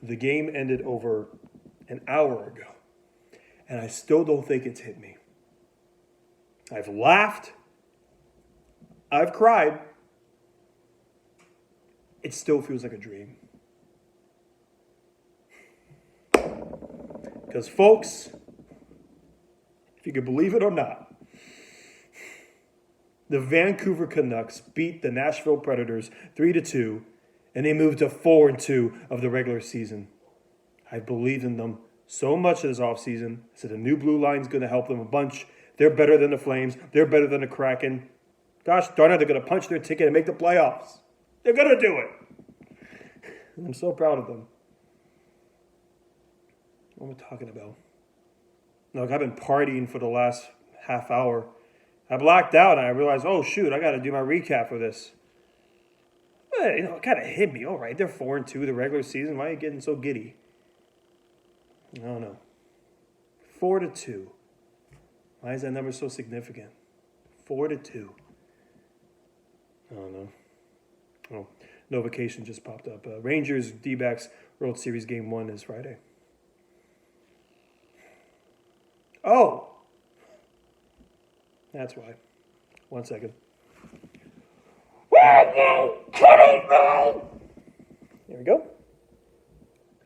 The game ended over an hour ago, and I still don't think it's hit me. I've laughed. I've cried. It still feels like a dream. Because, folks, if you can believe it or not, the Vancouver Canucks beat the Nashville Predators 3-2, and they moved to 4-2 of the regular season. I believed in them so much this offseason. I said the new blue line's going to help them a bunch. They're better than the Flames. They're better than the Kraken. Gosh darn it, they're going to punch their ticket and make the playoffs. They're going to do it. I'm so proud of them. What am I talking about? Look, I've been partying for the last half hour. I blacked out and I realized, oh, shoot, I got to do my recap for this. But, it kind of hit me. All right, they're 4-2 the regular season. Why are you getting so giddy? I don't know. 4-2. Why is that number so significant? 4-2. I don't know. Oh, notification just popped up. Rangers D-backs World Series Game 1 is Friday. Oh! That's why. 1 second. Are you kidding me? There we go.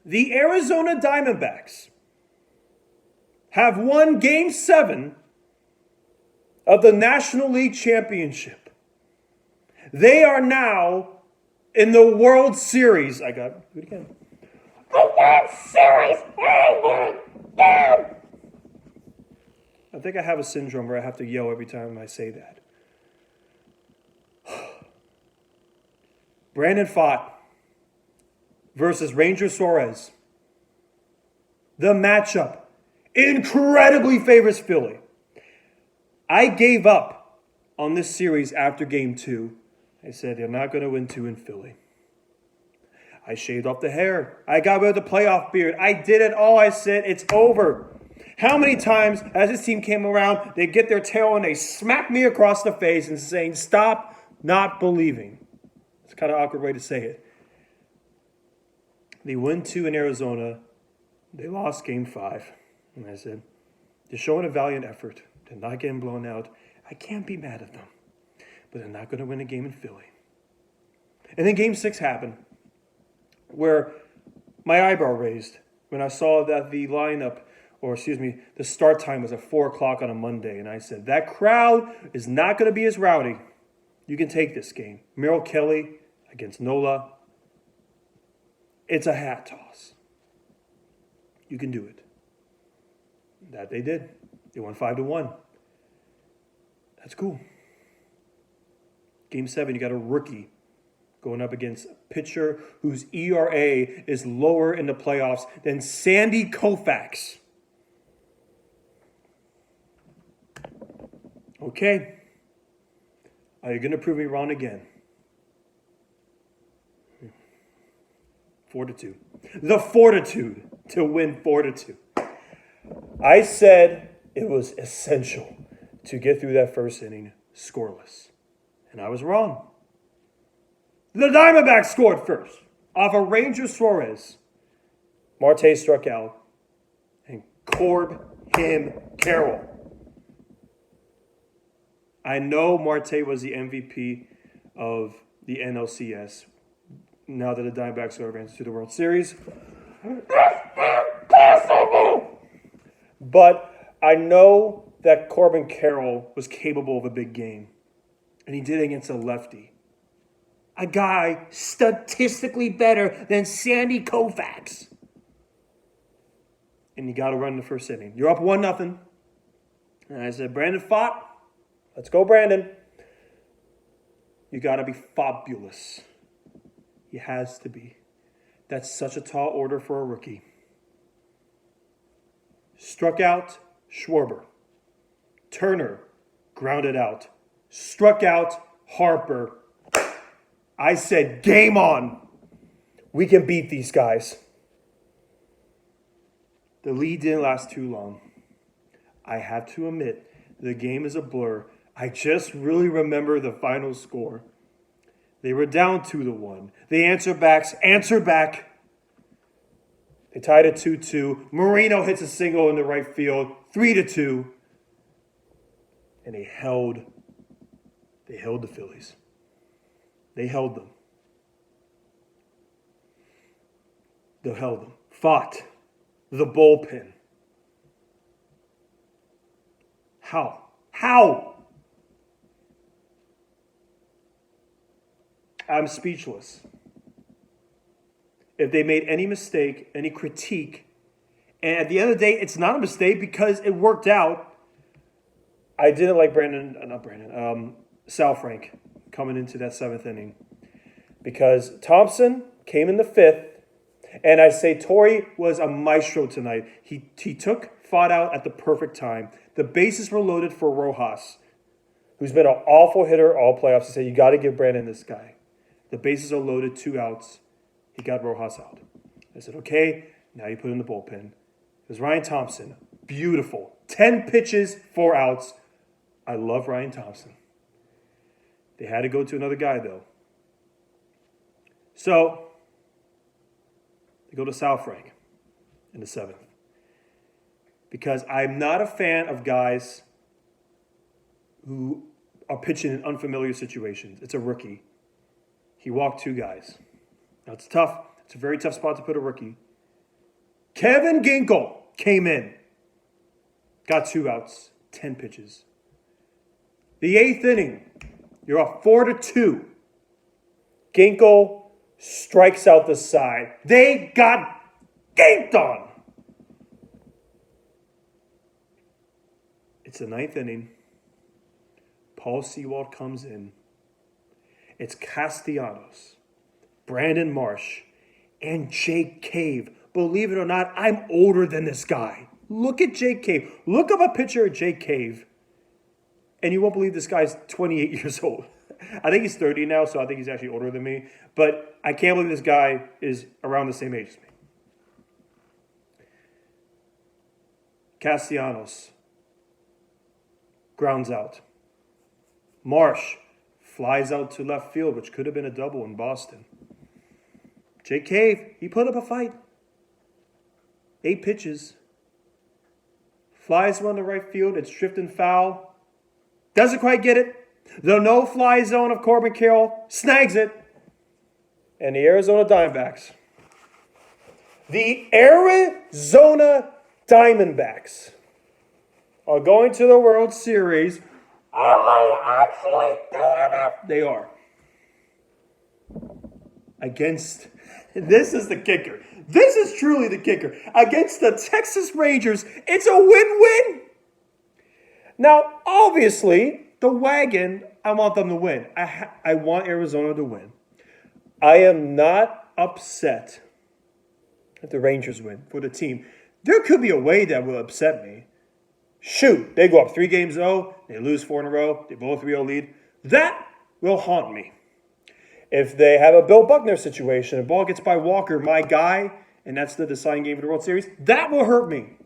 The Arizona Diamondbacks have won Game 7 of the National League Championship. They are now in the World Series. Do it again. The World Series. I think I have a syndrome where I have to yell every time I say that. Brandon Pfaadt versus Ranger Suarez. The matchup incredibly favors Philly. I gave up on this series after Game 2. I said they're not going to win 2 in Philly. I shaved off the hair. I got rid of the playoff beard. I did it all. I said it's over. How many times, as this team came around, they get their tail and they smack me across the face and saying, stop not believing. It's kind of an awkward way to say it. They win 2 in Arizona. They lost Game 5. And I said, they're showing a valiant effort. They're not getting blown out. I can't be mad at them. But they're not going to win a game in Philly. And then Game 6 happened, where my eyebrow raised when I saw that the lineup, the start time was at 4 o'clock on a Monday. And I said, that crowd is not going to be as rowdy. You can take this game. Merrill Kelly against Nola. It's a hat toss. You can do it. That they did. They won 5-1. That's cool. Game 7, you got a rookie going up against a pitcher whose ERA is lower in the playoffs than Sandy Koufax. Okay. Are you going to prove me wrong again? 4-2. The fortitude to win 4-2. I said it was essential to get through that first inning scoreless. And I was wrong. The Diamondbacks scored first off a Ranger Suarez. Marte struck out. And Corbin Carroll. I know Marte was the MVP of the NLCS now that the Diamondbacks are advanced to the World Series. But I know that Corbin Carroll was capable of a big game. And he did it against a lefty. A guy statistically better than Sandy Koufax. And you got to run in the first inning. You're up 1-0. And I said, Brandon Pfaadt, let's go, Brandon. You got to be fabulous. He has to be. That's such a tall order for a rookie. Struck out, Schwarber. Turner, grounded out. Struck out, Harper. I said, game on. We can beat these guys. The lead didn't last too long. I have to admit, the game is a blur. I just really remember the final score. They were down 2-1. The answer back. They tied it 2-2. Marino hits a single in the right field, 3-2. And they held the Phillies. They held them. They held them. Fought the bullpen. How? I'm speechless. If they made any mistake, any critique, and at the end of the day, it's not a mistake because it worked out. I didn't like Sal Frank coming into that 7th inning because Thompson came in the 5th, and I say Torrey was a maestro tonight. He fought out at the perfect time. The bases were loaded for Rojas, who's been an awful hitter all playoffs. He said, you got to give Brandon this guy. The bases are loaded, 2 outs. He got Rojas out. I said, okay, now you put in the bullpen. It was Ryan Thompson. Beautiful. 10 pitches, 4 outs. I love Ryan Thompson. They had to go to another guy, though. So, they go to Sal Frank in the 7th. Because I'm not a fan of guys who are pitching in unfamiliar situations. It's a rookie. He walked 2 guys. Now, it's tough. It's a very tough spot to put a rookie. Kevin Ginkel came in. Got 2 outs, 10 pitches. The 8th inning, you're up 4-2. Ginkel strikes out the side. They got ganked on. It's the 9th inning. Paul Sewald comes in. It's Castellanos, Brandon Marsh, and Jake Cave. Believe it or not, I'm older than this guy. Look at Jake Cave. Look up a picture of Jake Cave, and you won't believe this guy's 28 years old. I think he's 30 now, so I think he's actually older than me. But I can't believe this guy is around the same age as me. Castellanos grounds out. Marsh flies out to left field, which could have been a double in Boston. Jake Cave, he put up a fight. 8 pitches. Flies one to right field. It's drifting foul. Doesn't quite get it. The no-fly zone of Corbin Carroll snags it. And the Arizona Diamondbacks. The Arizona Diamondbacks are going to the World Series. They are. Against, this is the kicker. This is truly the kicker. Against the Texas Rangers, it's a win-win. Now, obviously, the wagon, I want them to win. I want Arizona to win. I am not upset if the Rangers win for the team. There could be a way that will upset me. Shoot, they go up 3-0, they lose 4 in a row, they blow a 3-0 lead. That will haunt me. If they have a Bill Buckner situation, a ball gets by Walker, my guy, and that's the deciding game for the World Series, that will hurt me.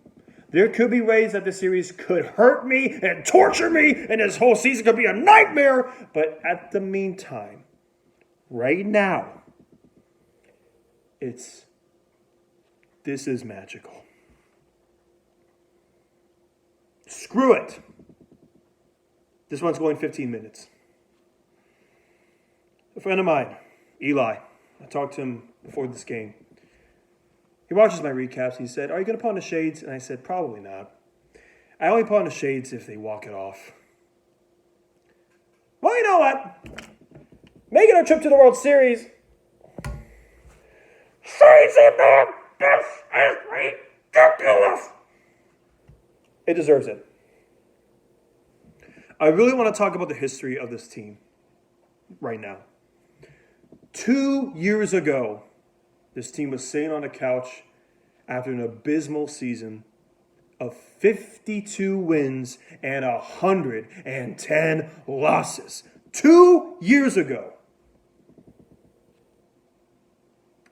There could be ways that the series could hurt me and torture me, and this whole season could be a nightmare. But at the meantime, right now, this is magical. Screw it. This one's going 15 minutes. A friend of mine, Eli, I talked to him before this game. He watches my recaps. He said, are you going to put on the shades? And I said, probably not. I only put on the shades if they walk it off. Well, you know what? Making a trip to the World Series. Shades in there. This is ridiculous. It deserves it. I really want to talk about the history of this team right now. 2 years ago, this team was sitting on a couch after an abysmal season of 52 wins and 110 losses. 2 years ago.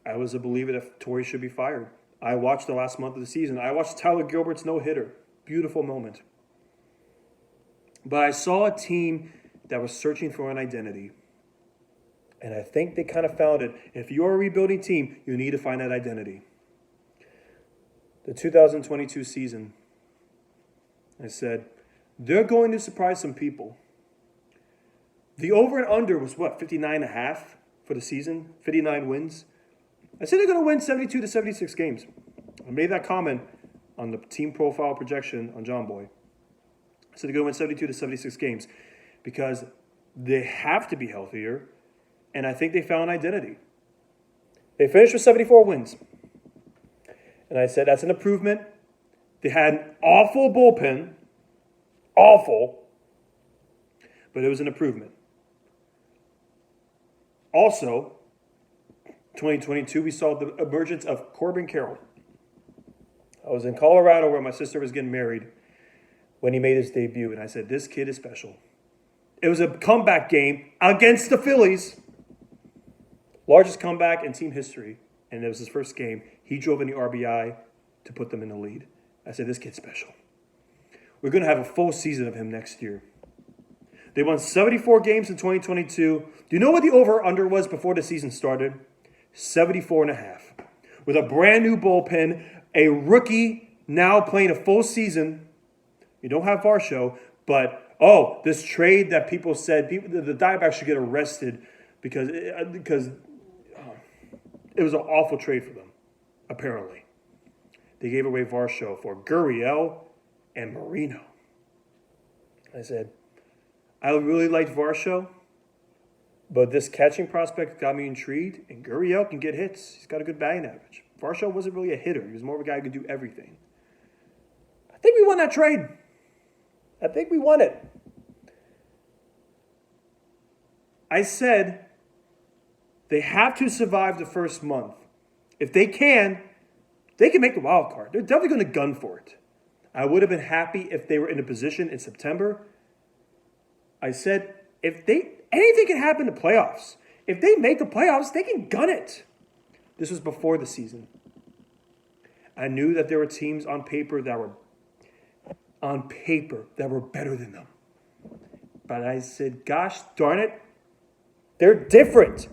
I was a believer that Torrey should be fired. I watched the last month of the season. I watched Tyler Gilbert's no-hitter. Beautiful moment. But I saw a team that was searching for an identity. And I think they kind of found it. If you're a rebuilding team, you need to find that identity. the 2022 season, I said, they're going to surprise some people. The over and under was what, 59.5 for the season, 59 wins. I said they're going to win 72 to 76 games. I made that comment on the team profile projection on John Boy. I said they're going to win 72 to 76 games because they have to be healthier, and I think they found an identity. They finished with 74 wins. And I said that's an improvement. They had an awful bullpen. Awful. But it was an improvement. Also, 2022, we saw the emergence of Corbin Carroll. I was in Colorado where my sister was getting married when he made his debut, and I said, this kid is special. It was a comeback game against the Phillies. Largest comeback in team history, and it was his first game. He drove in the RBI to put them in the lead. I said, this kid's special. We're going to have a full season of him next year. They won 74 games in 2022. Do you know what the over-under was before the season started? 74.5. With a brand new bullpen, a rookie now playing a full season. You don't have Varsho, but, this trade that people said, the Diamondbacks should get arrested because it was an awful trade for them, apparently. They gave away Varsho for Gurriel and Marino. I said, I really liked Varsho, but this catching prospect got me intrigued, and Gurriel can get hits. He's got a good batting average. Varsho wasn't really a hitter. He was more of a guy who could do everything. I think we won that trade. I think we won it. I said they have to survive the first month. If they can make the wild card. They're definitely going to gun for it. I would have been happy if they were in a position in September. I said, anything can happen in the playoffs. If they make the playoffs, they can gun it. This was before the season. I knew that there were teams on paper that were better than them. But I said, gosh darn it, they're different.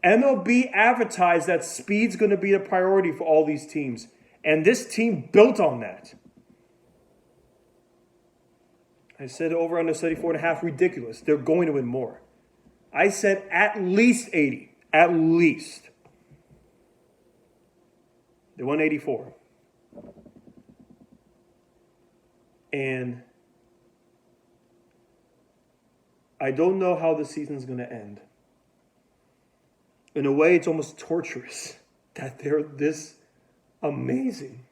MLB advertised that speed's going to be the priority for all these teams. And this team built on that. I said over under 74.5, ridiculous. They're going to win more. I said at least 80. At least. They won 84. And I don't know how the season's going to end. In a way, it's almost torturous that they're this amazing.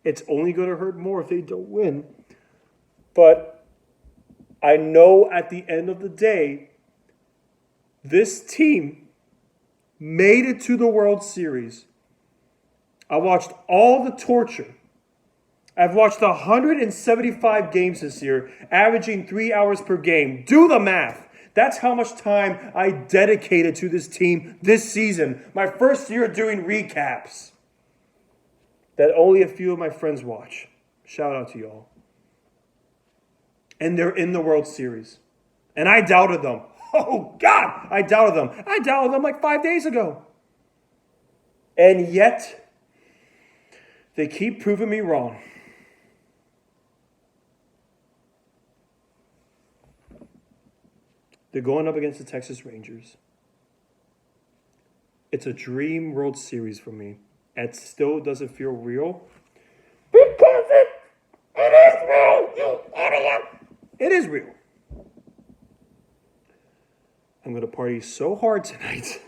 It's only going to hurt more if they don't win. But I know at the end of the day, this team made it to the World Series. I watched all the torture. I've watched 175 games this year, averaging 3 hours per game. Do the math. That's how much time I dedicated to this team this season. My first year doing recaps that only a few of my friends watch. Shout out to y'all. And they're in the World Series. And I doubted them. Oh, God, I doubted them. I doubted them like 5 days ago. And yet, they keep proving me wrong. They're going up against the Texas Rangers. It's a dream World Series for me. It still doesn't feel real. Because it is real, you idiot. It is real. I'm going to party so hard tonight.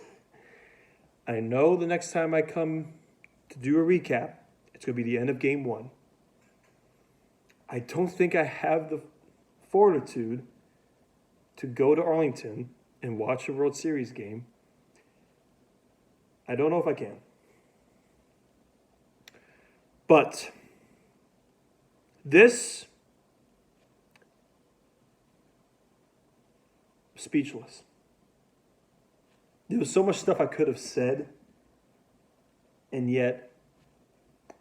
I know the next time I come to do a recap, it's going to be the end of Game 1. I don't think I have the fortitude to go to Arlington and watch a World Series game. I don't know if I can. But this, speechless. There was so much stuff I could have said, and yet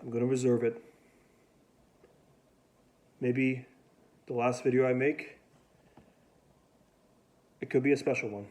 I'm going to reserve it. Maybe the last video I make, it could be a special one.